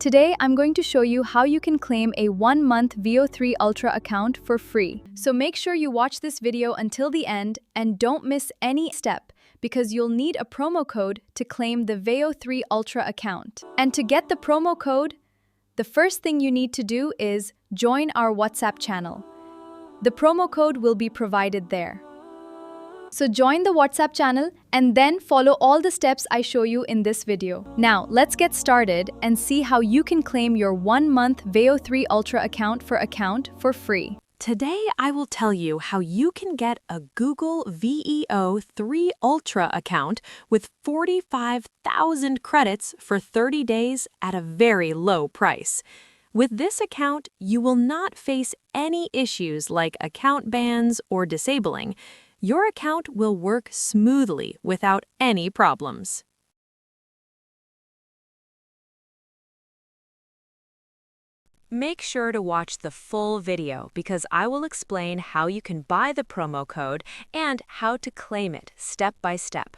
Today, I'm going to show you how you can claim a 1-month Veo 3 Ultra account for free. So make sure you watch this video until the end and don't miss any step because you'll need a promo code to claim the Veo 3 Ultra account. And to get the promo code, the first thing you need to do is join our WhatsApp channel. The promo code will be provided there. So join the WhatsApp channel and then follow all the steps I show you in this video. Now, let's get started and see how you can claim your 1-month Veo 3 Ultra account for free. Today, I will tell you how you can get a Google Veo 3 Ultra account with 45,000 credits for 30 days at a very low price. With this account, you will not face any issues like account bans or disabling. Your account will work smoothly without any problems. Make sure to watch the full video because I will explain how you can buy the promo code and how to claim it step by step.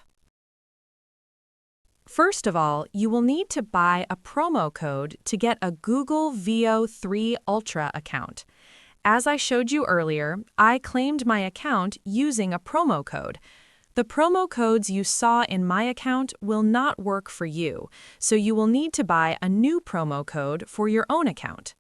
First of all, you will need to buy a promo code to get a Google Veo 3 Ultra account. As I showed you earlier, I claimed my account using a promo code. The promo codes you saw in my account will not work for you, so you will need to buy a new promo code for your own account.